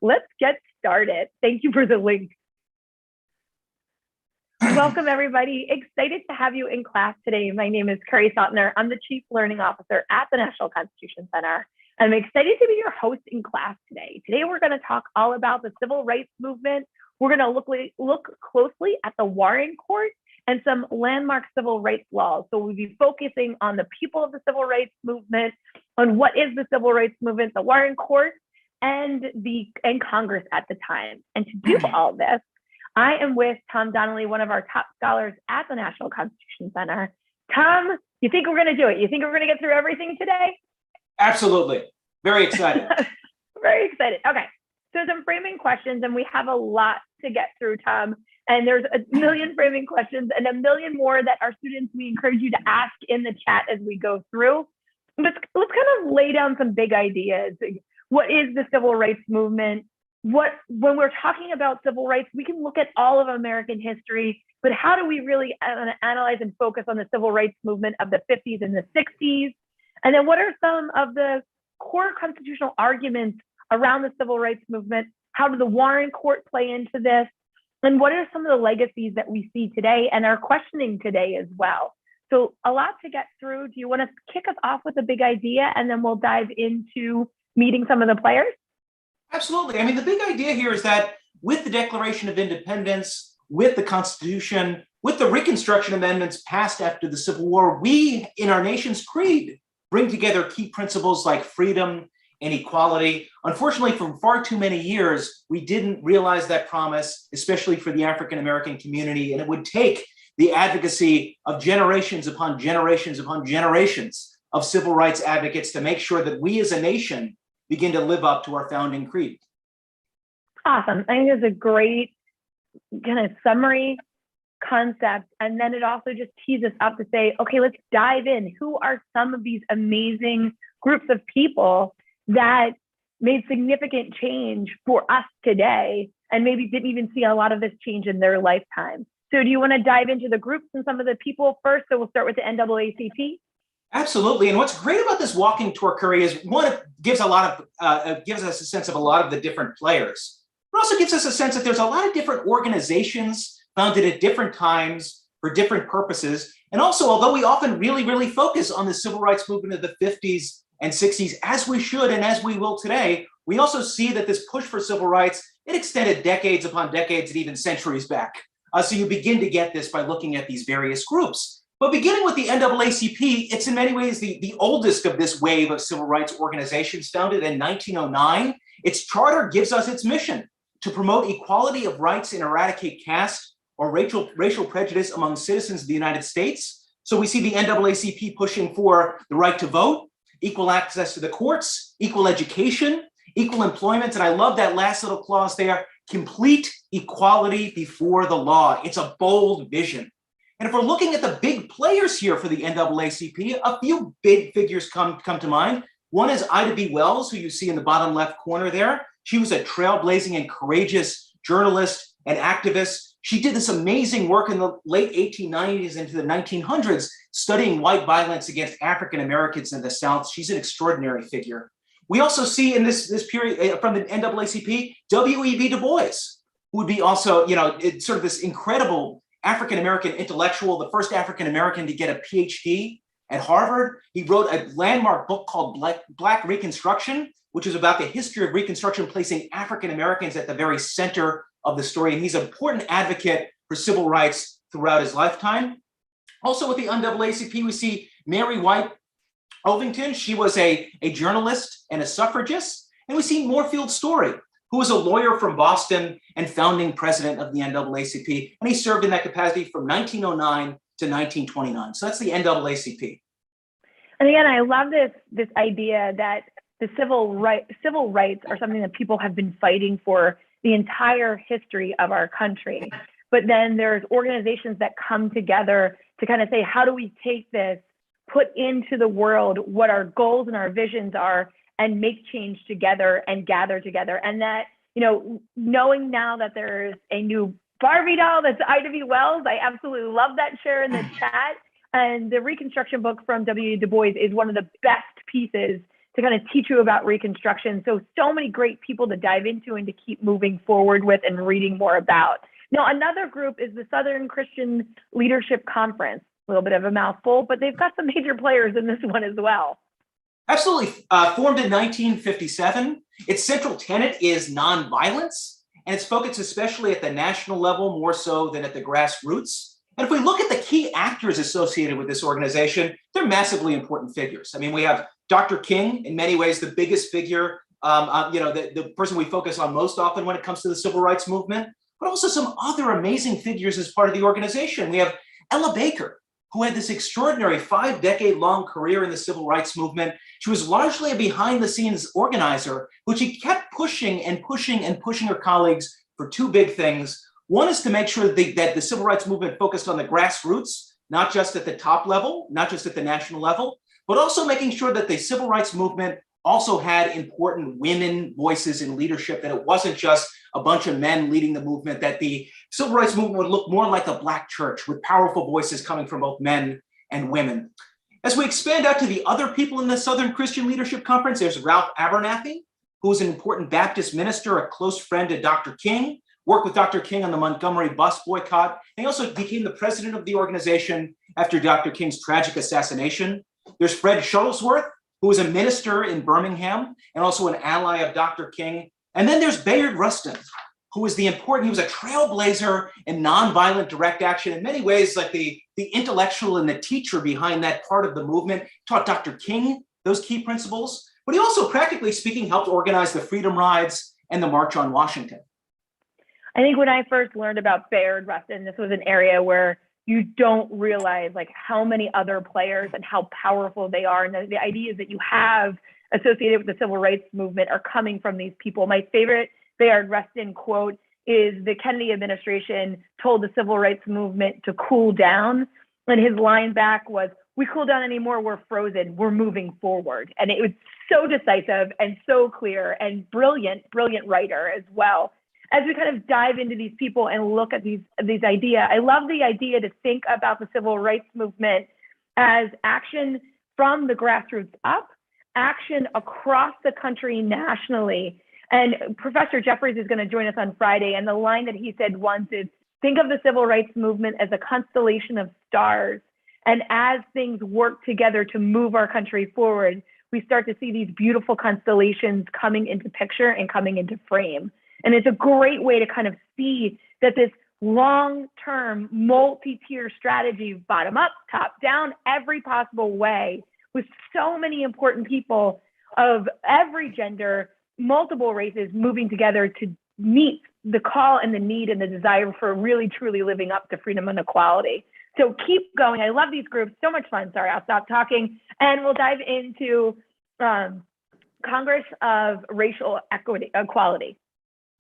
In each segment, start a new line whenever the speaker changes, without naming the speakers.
let's get started. Thank you for the link. Welcome, everybody. Excited to have you in class today. My name is Carrie Sautner. I'm the Chief Learning Officer at the National Constitution Center. I'm excited to be your host in class today. Today, we're going to talk all about the civil rights movement. We're going to look closely at the Warren Court and some landmark civil rights laws. So we'll be focusing on the people of the civil rights movement, on what is the civil rights movement, the Warren Court, and Congress at the time. And to do all this, I am with Tom Donnelly, one of our top scholars at the National Constitution Center. Tom, you think we're going to do it? You think we're going to get through everything today?
Absolutely. Very excited.
Very excited. Okay. So some framing questions, and we have a lot to get through, Tom. And there's a million framing questions and a million more that our students, we encourage you to ask in the chat as we go through. Let's kind of lay down some big ideas. What is the civil rights movement? When we're talking about civil rights, we can look at all of American history, but how do we really analyze and focus on the civil rights movement of the 50s and the 60s? And then what are some of the core constitutional arguments around the civil rights movement? How did the Warren Court play into this? And what are some of the legacies that we see today and are questioning today as well? So a lot to get through. Do you want to kick us off with a big idea, and then we'll dive into meeting some of the players?
Absolutely. I mean, the big idea here is that with the Declaration of Independence, with the Constitution, with the Reconstruction Amendments passed after the Civil War, we, in our nation's creed, bring together key principles like freedom and equality. Unfortunately, for far too many years, we didn't realize that promise, especially for the African-American community, and it would take the advocacy of generations upon generations upon generations of civil rights advocates to make sure that we as a nation begin to live up to our founding creed.
Awesome. I think it's a great kind of summary concept. And then it also just tees us up to say, okay, let's dive in. Who are some of these amazing groups of people that made significant change for us today and maybe didn't even see a lot of this change in their lifetime? So do you want to dive into the groups and some of the people first? So we'll start with the NAACP.
Absolutely. And what's great about this walking tour, Curry, is one, it gives gives us a sense of a lot of the different players. It also gives us a sense that there's a lot of different organizations founded at different times for different purposes. And also, although we often really focus on the civil rights movement of the 50s and 60s, as we should and as we will today, we also see that this push for civil rights, it extended decades upon decades and even centuries back. So you begin to get this by looking at these various groups. But beginning with the NAACP, it's in many ways the oldest of this wave of civil rights organizations, founded in 1909. Its charter gives us its mission to promote equality of rights and eradicate caste or racial prejudice among citizens of the United States. So we see the NAACP pushing for the right to vote, equal access to the courts, equal education, equal employment. And I love that last little clause there, complete equality before the law. It's a bold vision. And if we're looking at the big players here for the NAACP, a few big figures come to mind. One is Ida B. Wells, who you see in the bottom left corner there. She was a trailblazing and courageous journalist and activist. She did this amazing work in the late 1890s into the 1900s, studying white violence against African Americans in the South. She's an extraordinary figure. We also see in this period from the NAACP, W.E.B. Du Bois, who would be also, sort of this incredible African-American intellectual, the first African-American to get a PhD at Harvard. He wrote a landmark book called Black Reconstruction, which is about the history of Reconstruction, placing African-Americans at the very center of the story. And he's an important advocate for civil rights throughout his lifetime. Also with the NAACP, we see Mary White Ovington. She was a journalist and a suffragist. And we see Moorfield Story, who was a lawyer from Boston and founding president of the NAACP. And he served in that capacity from 1909 to 1929. So that's the NAACP.
And again, I love this idea that the civil rights are something that people have been fighting for the entire history of our country. But then there's organizations that come together to kind of say, how do we take this, put into the world what our goals and our visions are, and make change together and gather together. And that, knowing now that there's a new Barbie doll that's Ida B. Wells, I absolutely love that share in the chat. And the Reconstruction book from W. Du Bois is one of the best pieces to kind of teach you about Reconstruction. So many great people to dive into and to keep moving forward with and reading more about. Now, another group is the Southern Christian Leadership Conference. A little bit of a mouthful, but they've got some major players in this one as well.
Absolutely. Formed in 1957, its central tenet is nonviolence, and it's focused especially at the national level more so than at the grassroots. And if we look at the key actors associated with this organization, they're massively important figures. I mean, we have Dr. King, in many ways, the biggest figure, the person we focus on most often when it comes to the civil rights movement, but also some other amazing figures as part of the organization. We have Ella Baker, who had this extraordinary 5-decade-long career in the civil rights movement. She was largely a behind-the-scenes organizer, but she kept pushing and pushing and pushing her colleagues for two big things. One is to make sure that the civil rights movement focused on the grassroots, not just at the top level, not just at the national level, but also making sure that the civil rights movement also had important women voices in leadership, that it wasn't just a bunch of men leading the movement, that the civil rights movement would look more like a Black church with powerful voices coming from both men and women. As we expand out to the other people in the Southern Christian Leadership Conference, there's Ralph Abernathy, who was an important Baptist minister, a close friend to Dr. King, worked with Dr. King on the Montgomery bus boycott. And he also became the president of the organization after Dr. King's tragic assassination. There's Fred Shuttlesworth, who was a minister in Birmingham and also an ally of Dr. King. And then there's Bayard Rustin, who was he was a trailblazer in nonviolent direct action, in many ways like the intellectual and the teacher behind that part of the movement, taught Dr. King those key principles. But he also, practically speaking, helped organize the Freedom Rides and the March on Washington.
I think when I first learned about Bayard Rustin, this was an area where you don't realize like how many other players and how powerful they are. And the ideas that you have associated with the civil rights movement are coming from these people. My favorite Bayard Rustin quote is the Kennedy administration told the civil rights movement to cool down. And his line back was, "We cool down anymore, we're frozen, we're moving forward." And it was so decisive and so clear, and brilliant writer as well. As we kind of dive into these people and look at these ideas, I love the idea to think about the civil rights movement as action from the grassroots up, action across the country nationally. And Professor Jeffries is going to join us on Friday, and the line that he said once is, think of the civil rights movement as a constellation of stars. And as things work together to move our country forward, we start to see these beautiful constellations coming into picture and coming into frame. And it's a great way to kind of see that this long-term multi-tier strategy, bottom up, top down, every possible way, with so many important people of every gender, multiple races moving together to meet the call and the need and the desire for really truly living up to freedom and equality. So keep going. I love these groups. So much fun. Sorry, I'll stop talking. And we'll dive into Congress of Racial Equality.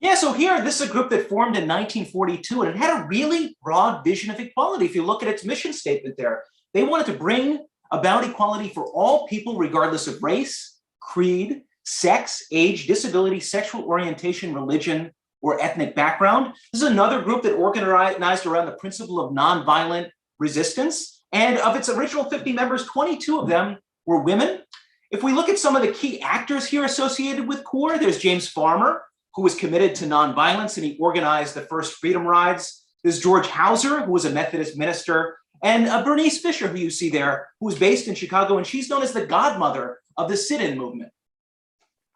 Yeah, so here, this is a group that formed in 1942, and it had a really broad vision of equality. If you look at its mission statement there, they wanted to bring about equality for all people, regardless of race, creed, sex, age, disability, sexual orientation, religion, or ethnic background. This is another group that organized around the principle of nonviolent resistance. And of its original 50 members, 22 of them were women. If we look at some of the key actors here associated with CORE, there's James Farmer, who was committed to nonviolence, and he organized the first Freedom Rides. There's George Hauser, who was a Methodist minister, and Bernice Fisher, who you see there, who was based in Chicago, and she's known as the godmother of the sit-in movement.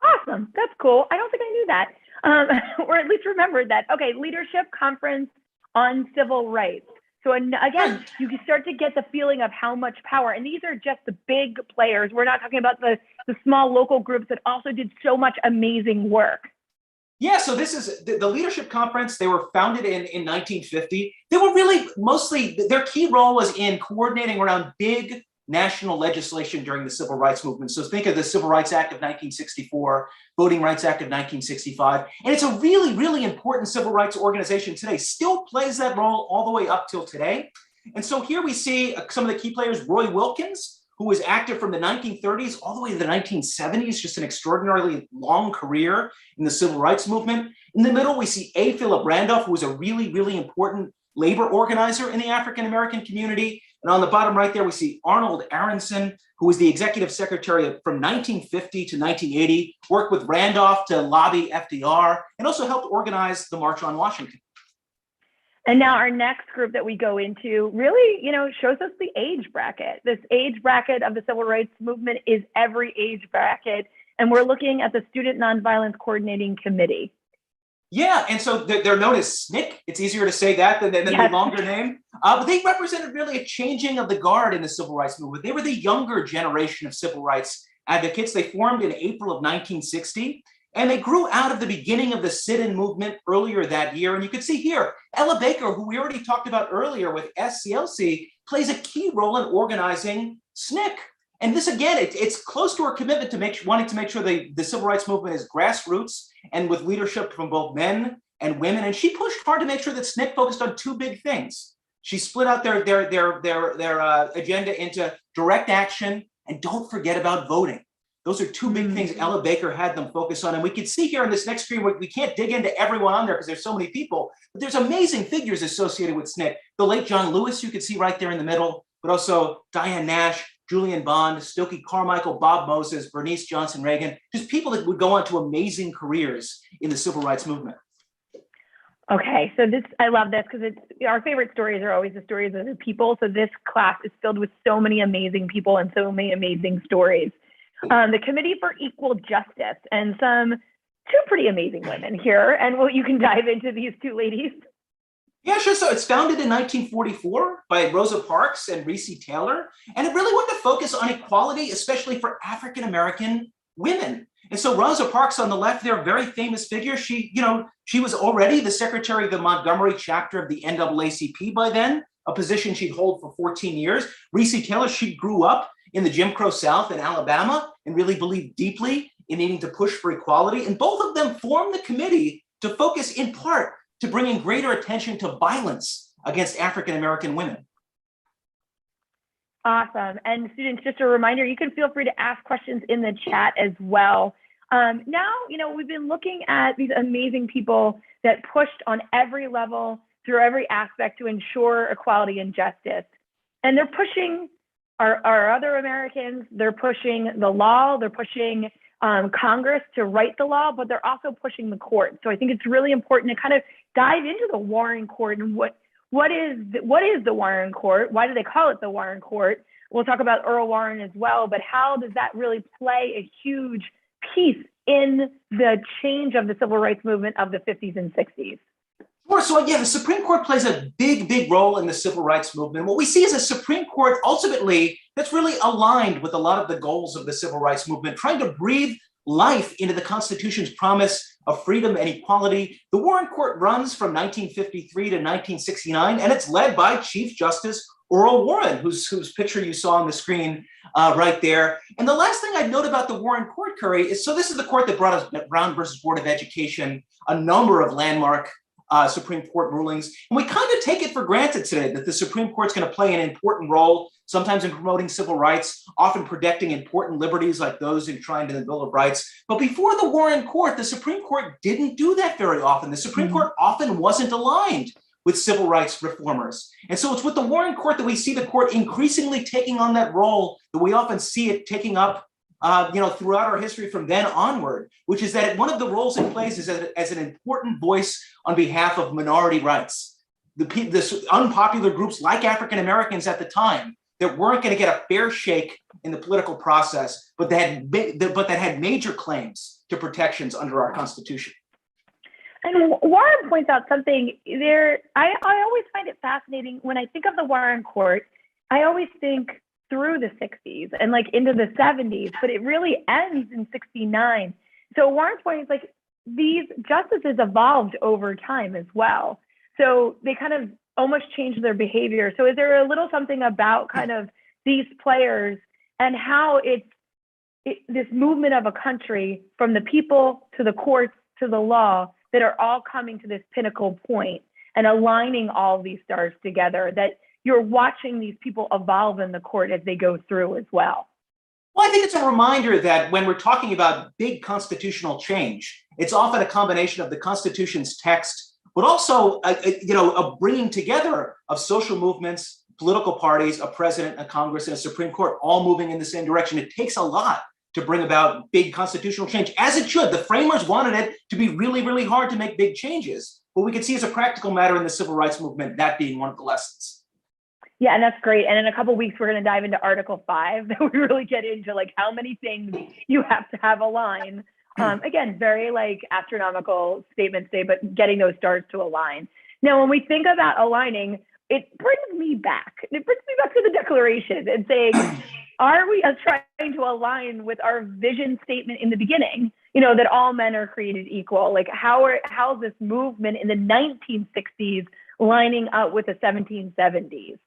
Awesome. That's cool. I don't think I knew that, or at least remembered that. Okay, Leadership Conference on Civil Rights. So again, you can start to get the feeling of how much power, and these are just the big players. We're not talking about the small local groups that also did so much amazing work.
Yeah, so this is the Leadership Conference. They were founded in 1950. They were really mostly, their key role was in coordinating around big national legislation during the Civil Rights Movement. So think of the Civil Rights Act of 1964, Voting Rights Act of 1965. And it's a really, really important civil rights organization today, still plays that role all the way up till today. And so here we see some of the key players, Roy Wilkins, who was active from the 1930s all the way to the 1970s, just an extraordinarily long career in the civil rights movement. In the middle, we see A. Philip Randolph, who was a really, really important labor organizer in the African-American community. And on the bottom right there, we see Arnold Aronson, who was the executive secretary from 1950 to 1980, worked with Randolph to lobby FDR, and also helped organize the March on Washington.
And now our next group that we go into really, shows us the age bracket. This age bracket of the civil rights movement is every age bracket. And we're looking at the Student Nonviolence Coordinating Committee.
Yeah, and so they're known as SNCC. It's easier to say that than the longer name. But they represented really a changing of the guard in the civil rights movement. They were the younger generation of civil rights advocates. They formed in April of 1960, and they grew out of the beginning of the sit-in movement earlier that year. And you can see here, Ella Baker, who we already talked about earlier with SCLC, plays a key role in organizing SNCC. And this, again, it's close to her commitment to wanting to make sure the civil rights movement is grassroots and with leadership from both men and women. And she pushed hard to make sure that SNCC focused on two big things. She split out their agenda into direct action and don't forget about voting. Those are two big things Ella Baker had them focus on. And we can see here on this next screen, we can't dig into everyone on there because there's so many people, but there's amazing figures associated with SNCC. The late John Lewis, you can see right there in the middle, but also Diane Nash, Julian Bond, Stokely Carmichael, Bob Moses, Bernice Johnson Reagan, just people that would go on to amazing careers in the civil rights movement.
Okay, so I love this because our favorite stories are always the stories of the people. So this class is filled with so many amazing people and so many amazing stories. The Committee for Equal Justice and two pretty amazing women here. And you can dive into these two ladies.
Yeah, sure. So it's founded in 1944 by Rosa Parks and Reese Taylor. And it really wanted to focus on equality, especially for African-American women. And so Rosa Parks on the left there, very famous figure. She was already the secretary of the Montgomery chapter of the NAACP by then, a position she'd hold for 14 years. Reese Taylor, she grew up in the Jim Crow South in Alabama and really believed deeply in needing to push for equality. And both of them formed the committee to focus in part to bringing greater attention to violence against African-American women.
Awesome. And students, just a reminder, you can feel free to ask questions in the chat as well. Now, we've been looking at these amazing people that pushed on every level through every aspect to ensure equality and justice. And they're pushing our other Americans, they're pushing the law, they're pushing Congress to write the law, but they're also pushing the court. So I think it's really important to kind of dive into the Warren Court and what is the Warren Court? Why do they call it the Warren Court? We'll talk about Earl Warren as well, but how does that really play a huge piece in the change of the civil rights movement of the 50s and 60s?
Sure. So yeah, the Supreme Court plays a big role in the civil rights movement. What we see is a Supreme Court ultimately that's really aligned with a lot of the goals of the civil rights movement, trying to breathe life into the Constitution's promise of freedom and equality. The Warren Court runs from 1953 to 1969, and it's led by Chief Justice Earl Warren, whose picture you saw on the screen right there. And the last thing I'd note about the Warren Court, Curry, is so this is the court that brought us Brown versus Board of Education, a number of landmark Supreme Court rulings. And we kind of take it for granted today that the Supreme Court's going to play an important role, sometimes in promoting civil rights, often protecting important liberties like those enshrined in the Bill of Rights. But before the Warren Court, the Supreme Court didn't do that very often. The Supreme Court often wasn't aligned with civil rights reformers. And so it's with the Warren Court that we see the court increasingly taking on that role that we often see it taking up throughout our history from then onward, which is that one of the roles it plays is as an important voice on behalf of minority rights. The unpopular groups like African Americans at the time that weren't going to get a fair shake in the political process, but that had major claims to protections under our Constitution.
And Warren points out something there. I always find it fascinating when I think of the Warren Court. I always think through the 60s and like into the 70s, but it really ends in 69. So Warren's point is like these justices evolved over time as well. So they kind of almost changed their behavior. So is there a little something about kind of these players and how this movement of a country from the people to the courts to the law that are all coming to this pinnacle point and aligning all these stars together, that you're watching these people evolve in the court as they go through as well?
Well, I think it's a reminder that when we're talking about big constitutional change, it's often a combination of the Constitution's text, but also, a bringing together of social movements, political parties, a president, a Congress, and a Supreme Court all moving in the same direction. It takes a lot to bring about big constitutional change, as it should. The framers wanted it to be really, really hard to make big changes. But we can see as a practical matter in the civil rights movement, that being one of the lessons.
Yeah, and that's great. And in a couple of weeks, we're going to dive into Article 5, that we really get into like how many things you have to have align. Again, very like astronomical statements today, but getting those stars to align. Now, when we think about aligning, it brings me back. It brings me back to the Declaration and saying, are we trying to align with our vision statement in the beginning, that all men are created equal? Like how's this movement in the 1960s lining up with the 1770s?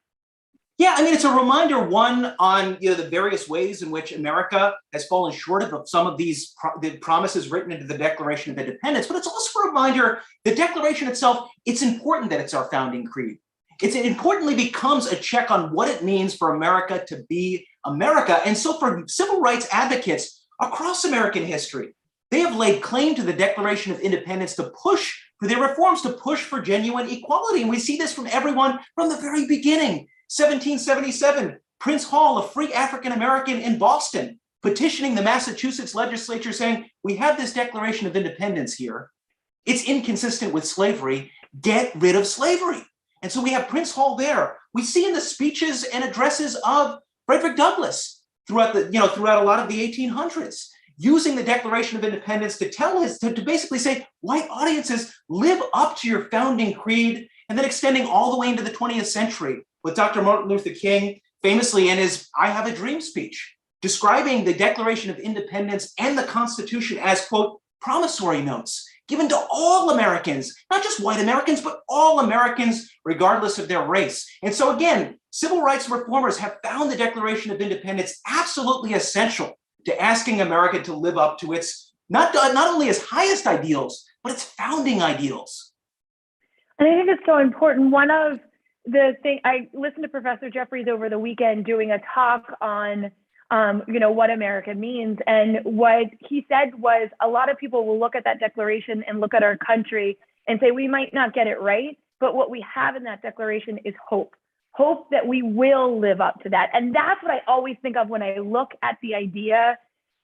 Yeah, I mean, it's a reminder, one, on the various ways in which America has fallen short of some of these the promises written into the Declaration of Independence, but it's also a reminder, the Declaration itself, it's important that it's our founding creed. It importantly becomes a check on what it means for America to be America. And so for civil rights advocates across American history, they have laid claim to the Declaration of Independence to push for their reforms, to push for genuine equality. And we see this from everyone from the very beginning. 1777, Prince Hall, a free African American in Boston, petitioning the Massachusetts legislature saying, we have this Declaration of Independence here. It's inconsistent with slavery. Get rid of slavery. And so we have Prince Hall there. We see in the speeches and addresses of Frederick Douglass throughout a lot of the 1800s, using the Declaration of Independence to basically say, white audiences, live up to your founding creed, and then extending all the way into the 20th century with Dr. Martin Luther King famously in his I Have a Dream speech, describing the Declaration of Independence and the Constitution as, quote, promissory notes given to all Americans, not just white Americans, but all Americans, regardless of their race. And so again, civil rights reformers have found the Declaration of Independence absolutely essential to asking America to live up to its, not only its highest ideals, but its founding ideals.
And I think it's so important. One of the things, I listened to Professor Jeffries over the weekend doing a talk on what America means. And what he said was a lot of people will look at that declaration and look at our country and say, we might not get it right, but what we have in that declaration is hope that we will live up to that. And that's what I always think of when I look at the idea.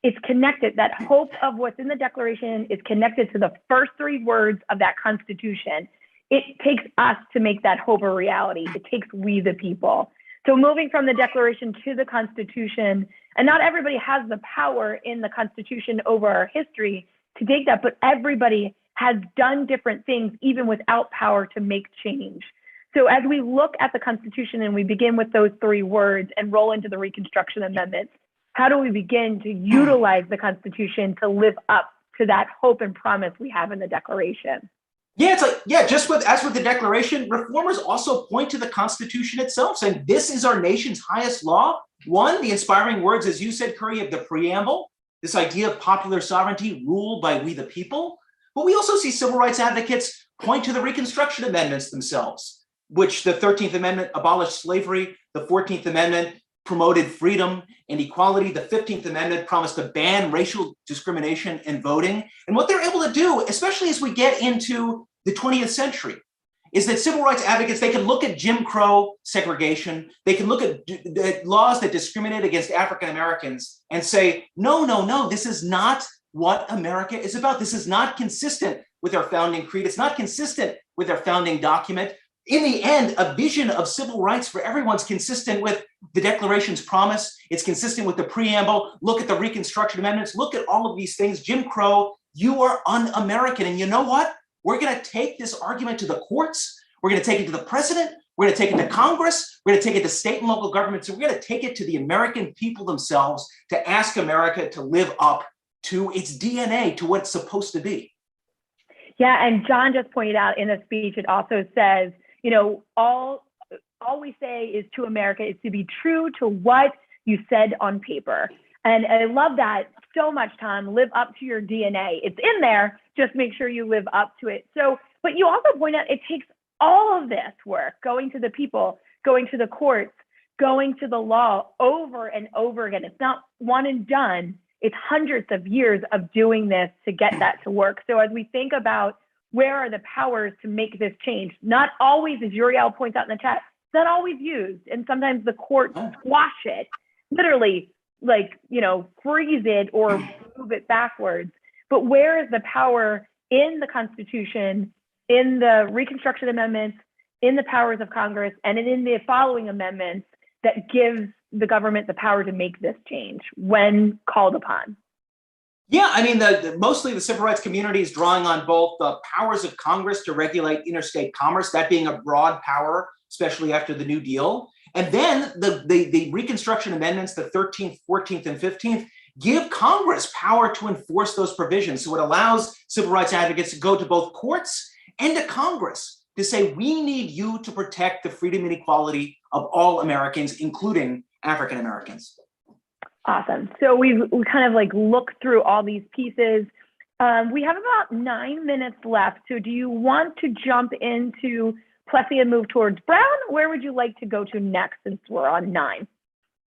It's connected. That hope of what's in the Declaration is connected to the first three words of that Constitution. It takes us to make that hope a reality. It takes we the people. So moving from the Declaration to the Constitution, and not everybody has the power in the Constitution over our history to take that, but everybody has done different things even without power to make change. So as we look at the Constitution and we begin with those three words and roll into the Reconstruction Amendments, how do we begin to utilize the Constitution to live up to that hope and promise we have in the Declaration?
Yeah, it's like, as with the Declaration, reformers also point to the Constitution itself, saying this is our nation's highest law. One, the inspiring words, as you said, Curry, of the preamble, this idea of popular sovereignty ruled by we the people. But we also see civil rights advocates point to the Reconstruction Amendments themselves, which the 13th Amendment abolished slavery, the 14th Amendment promoted freedom and equality, the 15th Amendment promised to ban racial discrimination in voting. And what they're able to do, especially as we get into the 20th century, is that civil rights advocates, they can look at Jim Crow segregation, they can look at laws that discriminate against African Americans and say, no, this is not what America is about. This is not consistent with our founding creed. It's not consistent with our founding document. In the end, a vision of civil rights for everyone's consistent with the Declaration's promise. It's consistent with the preamble. Look at the Reconstruction Amendments. Look at all of these things. Jim Crow, you are un-American. And you know what? We're going to take this argument to the courts. We're going to take it to the president. We're going to take it to Congress. We're going to take it to state and local governments. So we're going to take it to the American people themselves to ask America to live up to its DNA, to what it's supposed to be.
Yeah, and John just pointed out in a speech, it also says, all we say is to America is to be true to what you said on paper. And I love that so much, Tom. Live up to your DNA. It's in there. Just make sure you live up to it. So, but you also point out it takes all of this work, going to the people, going to the courts, going to the law over and over again. It's not one and done. It's hundreds of years of doing this to get that to work. So as we think about where are the powers to make this change, not always, as Uriel points out in the chat, not always used. And sometimes the courts squash it, literally, like, freeze it or move it backwards. But where is the power in the Constitution, in the Reconstruction Amendments, in the powers of Congress, and in the following amendments that gives the government the power to make this change when called upon?
Yeah, I mean, mostly the civil rights community is drawing on both the powers of Congress to regulate interstate commerce, that being a broad power, especially after the New Deal. And then the Reconstruction Amendments, the 13th, 14th, and 15th, give Congress power to enforce those provisions. So it allows civil rights advocates to go to both courts and to Congress to say, we need you to protect the freedom and equality of all Americans, including African Americans.
Awesome. So we kind of like looked through all these pieces. We have about 9 minutes left. So do you want to jump into Plessy and move towards Brown? Where would you like to go to next, since we're on 9?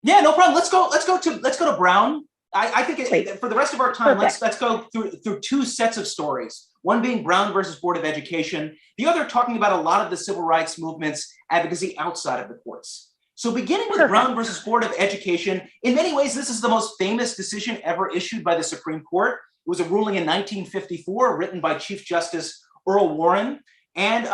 Yeah, no problem. Let's go to Brown. I think for the rest of our time, let's go through two sets of stories. One being Brown versus Board of Education. The other talking about a lot of the civil rights movement's advocacy outside of the courts. So beginning with Brown versus Board of Education, in many ways, this is the most famous decision ever issued by the Supreme Court. It was a ruling in 1954 written by Chief Justice Earl Warren. And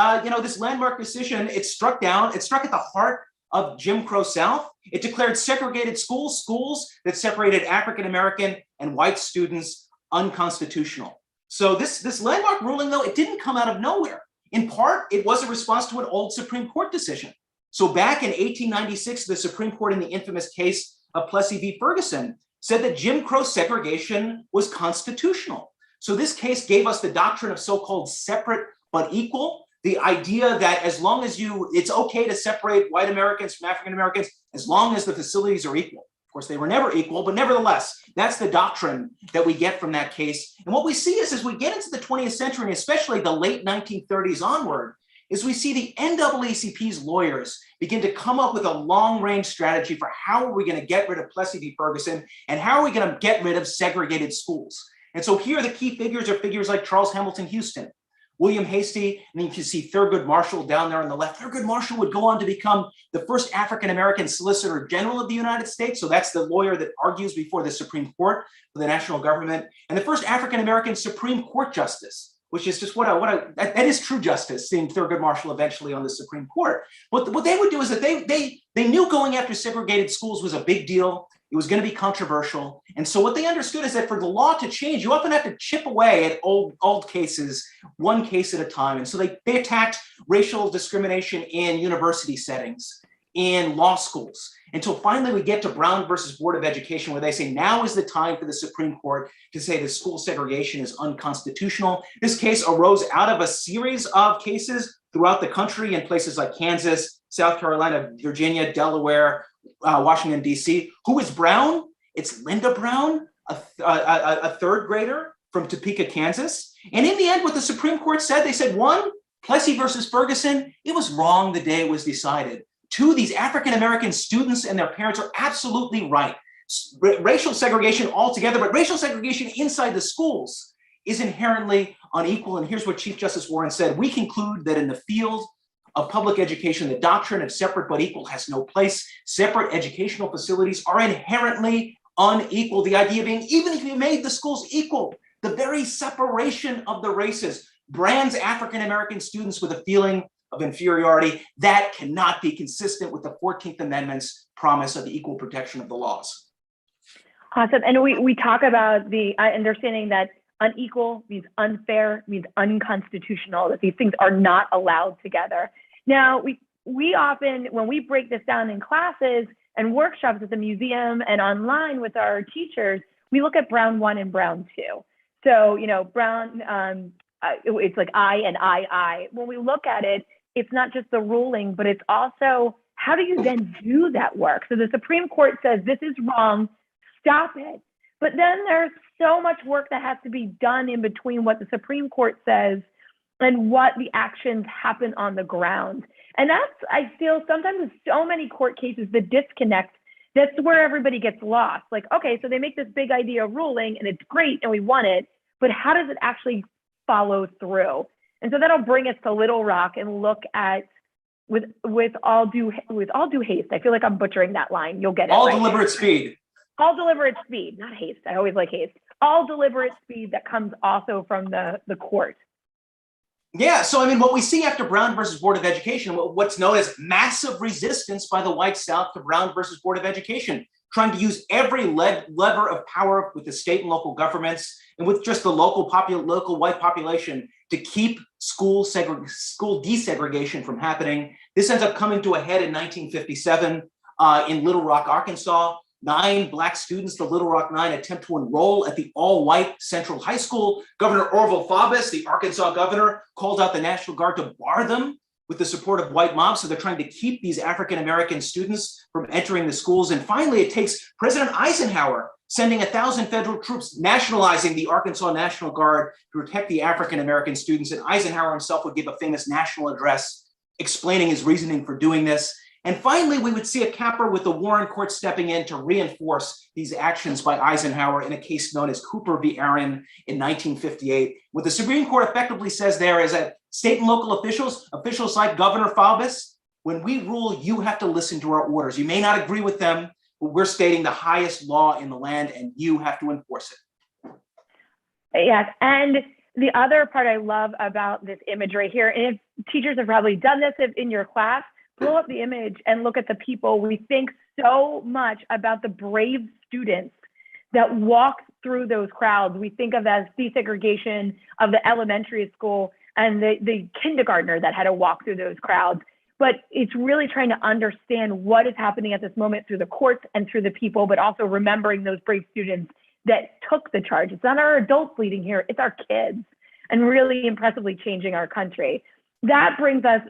this landmark decision, it struck at the heart of Jim Crow South. It declared segregated schools that separated African American and white students unconstitutional. So this landmark ruling, though, it didn't come out of nowhere. In part, it was a response to an old Supreme Court decision. So back in 1896, the Supreme Court, in the infamous case of Plessy v. Ferguson, said that Jim Crow segregation was constitutional. So this case gave us the doctrine of so-called separate but equal, the idea that as long as it's okay to separate white Americans from African Americans, as long as the facilities are equal. Of course, they were never equal, but nevertheless, that's the doctrine that we get from that case. And what we see is, as we get into the 20th century, and especially the late 1930s onward, is we see the NAACP's lawyers begin to come up with a long-range strategy for how are we going to get rid of Plessy v. Ferguson, and how are we going to get rid of segregated schools. And so here the key figures are figures like Charles Hamilton Houston, William Hastie, and then you can see Thurgood Marshall down there on the left. Thurgood Marshall would go on to become the first African-American Solicitor General of the United States. So that's the lawyer that argues before the Supreme Court for the national government, and the first African-American Supreme Court Justice, which is just that is true justice, seeing Thurgood Marshall eventually on the Supreme Court. What they would do is that they knew going after segregated schools was a big deal. It was going to be controversial. And so what they understood is that for the law to change, you often have to chip away at old cases, one case at a time. And so they attacked racial discrimination in university settings, in law schools, until finally we get to Brown versus Board of Education, where they say now is the time for the Supreme Court to say that school segregation is unconstitutional. This case arose out of a series of cases throughout the country in places like Kansas, South Carolina, Virginia, Delaware, Washington, D.C. Who is Brown? It's Linda Brown, a third grader from Topeka, Kansas. And in the end, what the Supreme Court said, they said, one, Plessy versus Ferguson, it was wrong the day it was decided. Two, these African-American students and their parents are absolutely right. Racial segregation altogether, but racial segregation inside the schools is inherently unequal. And here's what Chief Justice Warren said: we conclude that in the field of public education, the doctrine of separate but equal has no place. Separate educational facilities are inherently unequal. The idea being, even if you made the schools equal, the very separation of the races brands African-American students with a feeling of inferiority that cannot be consistent with the 14th Amendment's promise of equal protection of the laws.
Awesome. And we talk about the understanding that unequal means unfair, means unconstitutional, that these things are not allowed together. Now, we often, when we break this down in classes and workshops at the museum and online with our teachers, we look at Brown 1 and Brown 2. So, Brown, it's like I and I. When we look at it, it's not just the ruling, but it's also how do you then do that work? So the Supreme Court says this is wrong, stop it. But then there's so much work that has to be done in between what the Supreme Court says and what the actions happen on the ground. And that's, I feel sometimes with so many court cases, the disconnect, that's where everybody gets lost. Like, okay, so they make this big idea ruling and it's great and we want it, but how does it actually follow through? And so that'll bring us to Little Rock and look at with all due haste. I feel like I'm butchering that line. You'll get it.
All
right.
deliberate speed.
All deliberate speed, not haste. I always like haste. All deliberate speed that comes also from the court.
Yeah, so I mean, what we see after Brown versus Board of Education, what's known as massive resistance by the white South to Brown versus Board of Education, trying to use every lever of power with the state and local governments and with just the local white population to keep school desegregation from happening. This ends up coming to a head in 1957 in Little Rock, Arkansas. 9 Black students, the Little Rock 9, attempt to enroll at the all-white Central High School. Governor Orville Faubus, the Arkansas governor, called out the National Guard to bar them with the support of white mobs. So they're trying to keep these African-American students from entering the schools. And finally, it takes President Eisenhower sending 1,000 federal troops, nationalizing the Arkansas National Guard to protect the African-American students. And Eisenhower himself would give a famous national address explaining his reasoning for doing this. And finally, we would see a capper with the Warren Court stepping in to reinforce these actions by Eisenhower in a case known as Cooper v. Aaron in 1958. What the Supreme Court effectively says there is that state and local officials like Governor Faubus, when we rule, you have to listen to our orders. You may not agree with them, but we're stating the highest law in the land and you have to enforce it.
Yes, and the other part I love about this imagery here, and if teachers have probably done this in your class, blow up the image and look at the people. We think so much about the brave students that walk through those crowds. We think of as desegregation of the elementary school and the kindergartner that had to walk through those crowds. But it's really trying to understand what is happening at this moment through the courts and through the people, but also remembering those brave students that took the charge. It's not our adults leading here, it's our kids, and really impressively changing our country. That brings us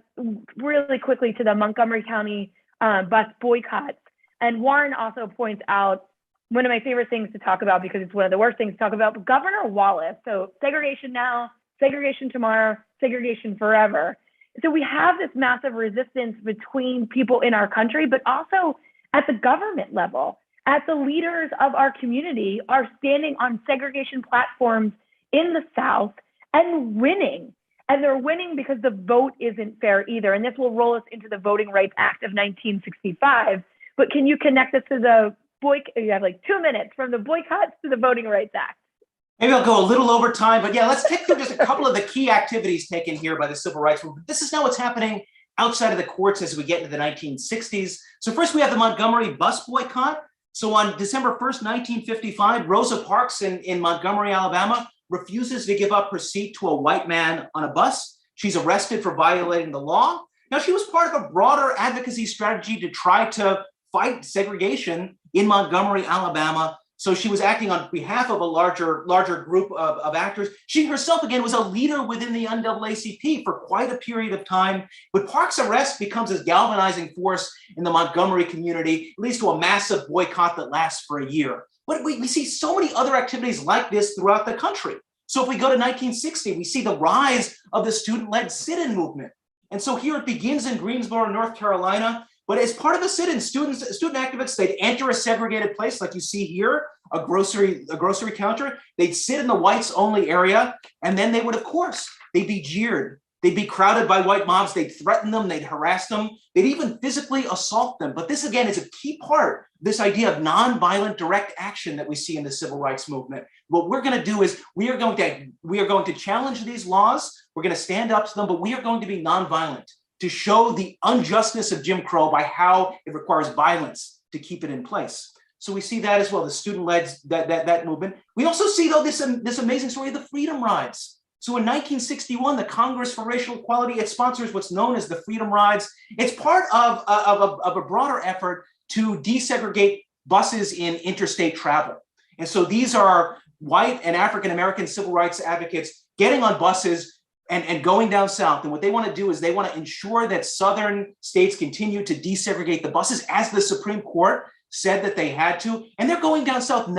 really quickly to the Montgomery County bus boycotts. And Warren also points out one of my favorite things to talk about, because it's one of the worst things to talk about, but Governor Wallace. So segregation now, segregation tomorrow, segregation forever. So we have this massive resistance between people in our country, but also at the government level, at the leaders of our community are standing on segregation platforms in the South and winning. And they're winning because the vote isn't fair either. And this will roll us into the Voting Rights Act of 1965. But can you connect us to the you have like 2 minutes from the boycotts to the Voting Rights Act?
Maybe I'll go a little over time, but yeah, let's take through just a couple of the key activities taken here by the civil rights movement. This is now what's happening outside of the courts as we get into the 1960s. So first we have the Montgomery bus boycott. So on December 1st, 1955, Rosa Parks in Montgomery, Alabama, refuses to give up her seat to a white man on a bus. She's arrested for violating the law. Now, she was part of a broader advocacy strategy to try to fight segregation in Montgomery, Alabama. So she was acting on behalf of a larger group of actors. She herself, again, was a leader within the NAACP for quite a period of time. But Parks' arrest becomes this galvanizing force in the Montgomery community, leads to a massive boycott that lasts for a year. But we see so many other activities like this throughout the country. So if we go to 1960, we see the rise of the student-led sit-in movement. And so here it begins in Greensboro, North Carolina. But as part of the sit-in, student activists, they'd enter a segregated place like you see here, a grocery counter. They'd sit in the whites-only area, and then they would, of course, they'd be jeered. They'd be crowded by white mobs. They'd threaten them. They'd harass them. They'd even physically assault them. But this, again, is a key part of this idea of nonviolent direct action that we see in the civil rights movement. What we're going to do is we are going to challenge these laws. We're going to stand up to them, but we are going to be nonviolent to show the unjustness of Jim Crow by how it requires violence to keep it in place. So we see that as well, the student-led that movement. We also see, though, this amazing story of the Freedom Rides. So in 1961, the Congress for Racial Equality, it sponsors what's known as the Freedom Rides. It's part of a broader effort to desegregate buses in interstate travel. And so these are white and African-American civil rights advocates getting on buses and going down south. And what they want to do is they want to ensure that southern states continue to desegregate the buses, as the Supreme Court said that they had to. And they're going down south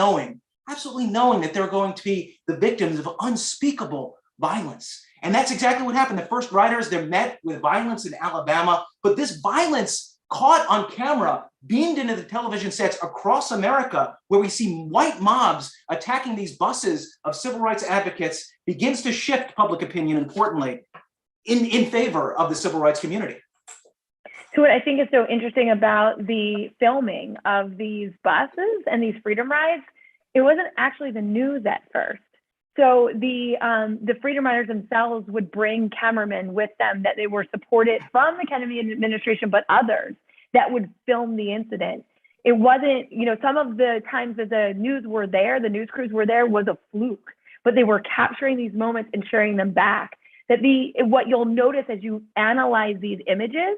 absolutely knowing that they're going to be the victims of unspeakable violence. And that's exactly what happened. The first riders, they're met with violence in Alabama, but this violence caught on camera, beamed into the television sets across America, where we see white mobs attacking these buses of civil rights advocates, begins to shift public opinion, importantly, in favor of the civil rights community.
So what I think is so interesting about the filming of these buses and these freedom rides, it wasn't actually the news at first. So the freedom riders themselves would bring cameramen with them that they were supported from the Kennedy administration, but others that would film the incident. It wasn't, some of the times that the news crews were there was a fluke, but they were capturing these moments and sharing them back. What you'll notice as you analyze these images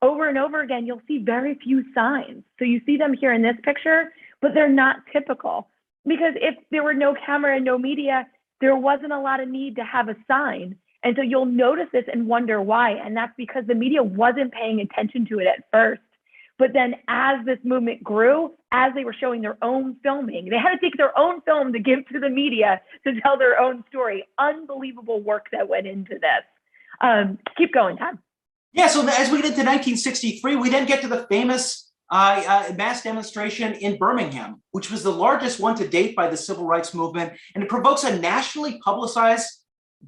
over and over again, you'll see very few signs. So you see them here in this picture, but they're not typical, because if there were no camera and no media, there wasn't a lot of need to have a sign. And so you'll notice this and wonder why. And that's because the media wasn't paying attention to it at first. But then as this movement grew, as they were showing their own filming, they had to take their own film to give to the media to tell their own story. Unbelievable work that went into this. Keep going, Tom.
Yeah, so as we get into 1963, we then get to the famous mass demonstration in Birmingham, which was the largest one to date by the civil rights movement, and it provokes a nationally publicized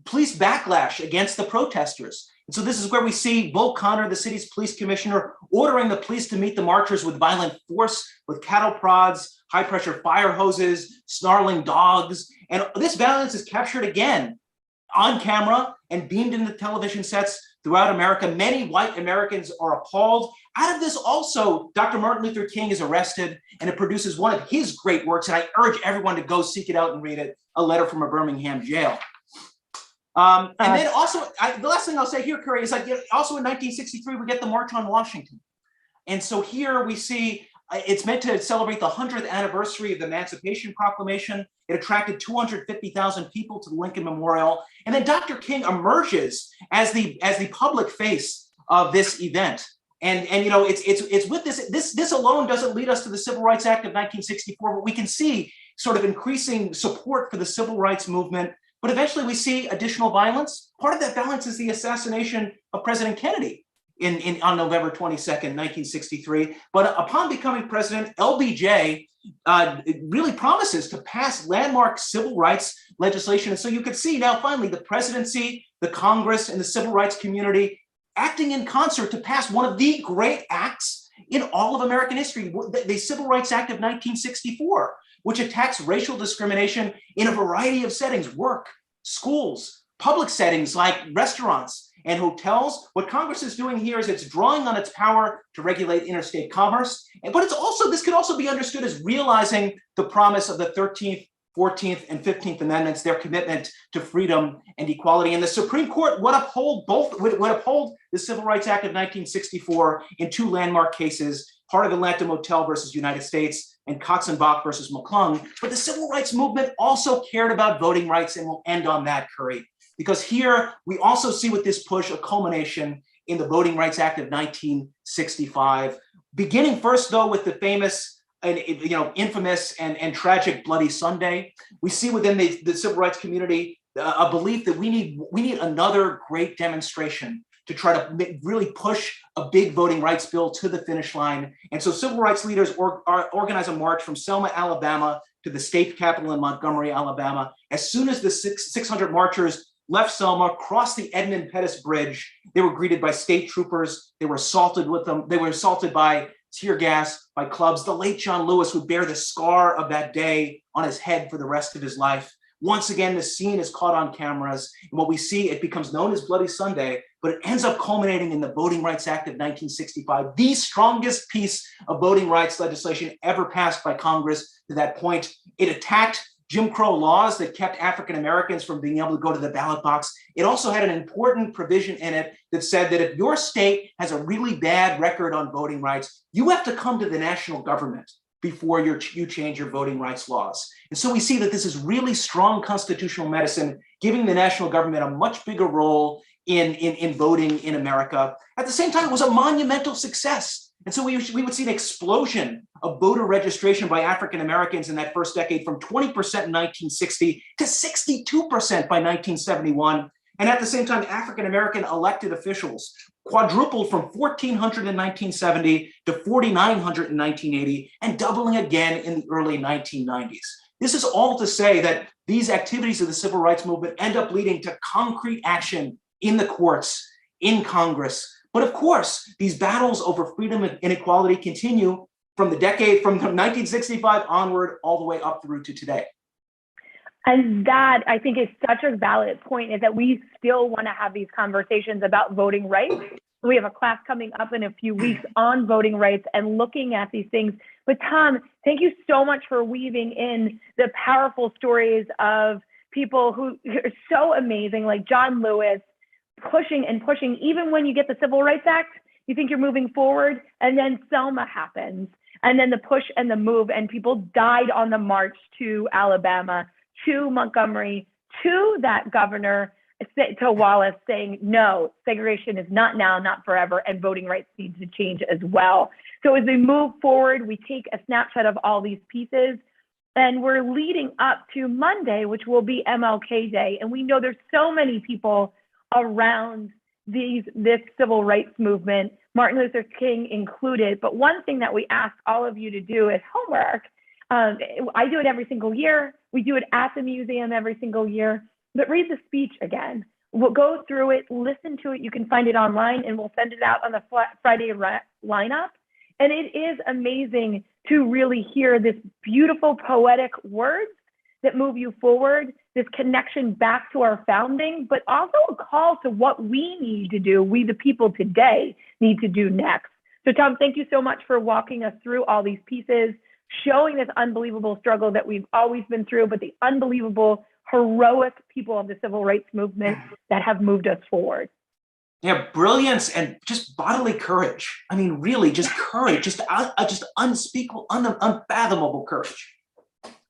police backlash against the protesters. And so this is where we see Bull Connor, the city's police commissioner, ordering the police to meet the marchers with violent force, with cattle prods, high-pressure fire hoses, snarling dogs. And this violence is captured again on camera and beamed into television sets throughout America. Many white Americans are appalled. Out of this also, Dr. Martin Luther King is arrested, and it produces one of his great works, and I urge everyone to go seek it out and read it, A Letter from a Birmingham Jail. And then also, the last thing I'll say here, Curry, is like, also in 1963, we get the March on Washington. And so here we see, it's meant to celebrate the 100th anniversary of the Emancipation Proclamation. It attracted 250,000 people to the Lincoln Memorial. And then Dr. King emerges as the public face of this event. And it's with this alone doesn't lead us to the Civil Rights Act of 1964, but we can see sort of increasing support for the civil rights movement. But eventually we see additional violence. Part of that violence is the assassination of President Kennedy on November 22nd, 1963. But upon becoming president, LBJ really promises to pass landmark civil rights legislation. And so you could see now finally the presidency, the Congress, and the civil rights community acting in concert to pass one of the great acts in all of American history, the Civil Rights Act of 1964, which attacks racial discrimination in a variety of settings: work, schools, public settings like restaurants and hotels. What Congress is doing here is it's drawing on its power to regulate interstate commerce. But this could also be understood as realizing the promise of the 13th, 14th, and 15th Amendments, their commitment to freedom and equality. And the Supreme Court would uphold the Civil Rights Act of 1964 in two landmark cases: Heart of Atlanta Motel versus United States and Katzenbach versus McClung. But the civil rights movement also cared about voting rights, and we'll end on that, Curry, because here we also see with this push a culmination in the Voting Rights Act of 1965, beginning first though with the famous and infamous and tragic Bloody Sunday. We see within the civil rights community a belief that we need another great demonstration to try to really push a big voting rights bill to the finish line. And so civil rights leaders organize a march from Selma, Alabama to the state capitol in Montgomery, Alabama. As soon as the 600 marchers left Selma, crossed the Edmund Pettus Bridge, they were greeted by state troopers. They were assaulted by tear gas, by clubs. The late John Lewis would bear the scar of that day on his head for the rest of his life. Once again, the scene is caught on cameras, and what we see, it becomes known as Bloody Sunday, but it ends up culminating in the Voting Rights Act of 1965, the strongest piece of voting rights legislation ever passed by Congress to that point. It attacked Jim Crow laws that kept African Americans from being able to go to the ballot box. It also had an important provision in it that said that if your state has a really bad record on voting rights, you have to come to the national government before you change your voting rights laws. And so we see that this is really strong constitutional medicine, giving the national government a much bigger role in voting in America. At the same time, it was a monumental success. And so we would see an explosion of voter registration by African Americans in that first decade, from 20% in 1960 to 62% by 1971. And at the same time, African American elected officials quadrupled from 1,400 in 1970 to 4,900 in 1980, and doubling again in the early 1990s. This is all to say that these activities of the civil rights movement end up leading to concrete action in the courts, in Congress, But of course, these battles over freedom and inequality continue from 1965 onward, all the way up through to today.
And that, I think, is such a valid point, is that we still want to have these conversations about voting rights. We have a class coming up in a few weeks on voting rights and looking at these things. But Tom, thank you so much for weaving in the powerful stories of people who are so amazing, like John Lewis, pushing and pushing. Even when you get the Civil Rights Act, you think you're moving forward, and then Selma happens, and then the push and the move, and people died on the march to Alabama, to Montgomery, to that governor, to Wallace, saying, no, segregation is not now, not forever, and voting rights need to change as well. So as we move forward, we take a snapshot of all these pieces, and we're leading up to Monday, which will be MLK Day. And we know there's so many people around this civil rights movement, Martin Luther King included. But one thing that we ask all of you to do is homework. I do it every single year. We do it at the museum every single year. But read the speech again. We'll go through it, listen to it. You can find it online, and we'll send it out on the Friday lineup. And it is amazing to really hear this beautiful poetic words that move you forward, this connection back to our founding, but also a call to what we need to do, we the people today need to do next. So Tom, thank you so much for walking us through all these pieces, showing this unbelievable struggle that we've always been through, but the unbelievable, heroic people of the civil rights movement that have moved us forward.
Yeah, brilliance and just bodily courage. I mean, really, just courage, just unspeakable, unfathomable courage.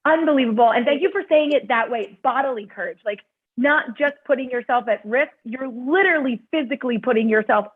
Unbelievable. And thank you for saying it that way, bodily courage, like not just putting yourself at risk, you're literally physically putting yourself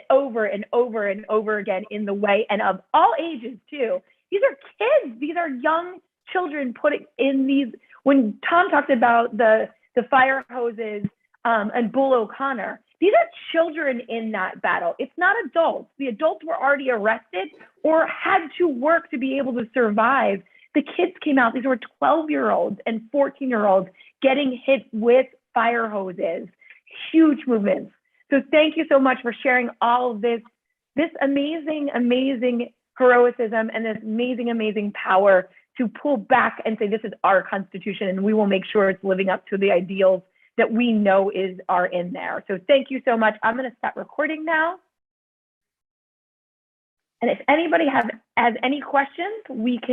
over and over and over again in the way, and of all ages too. These are kids, these are young children putting in these, when Tom talked about the fire hoses and Bull O'Connor, these are children in that battle. It's not adults. The adults were already arrested or had to work to be able to survive. The kids came out, these were 12-year-olds and 14-year-olds getting hit with fire hoses, huge movements. So thank you so much for sharing all of this amazing, amazing heroism and this amazing, amazing power to pull back and say, this is our Constitution, and we will make sure it's living up to the ideals that we know are in there. So thank you so much. I'm gonna stop recording now. And if anybody has any questions, we can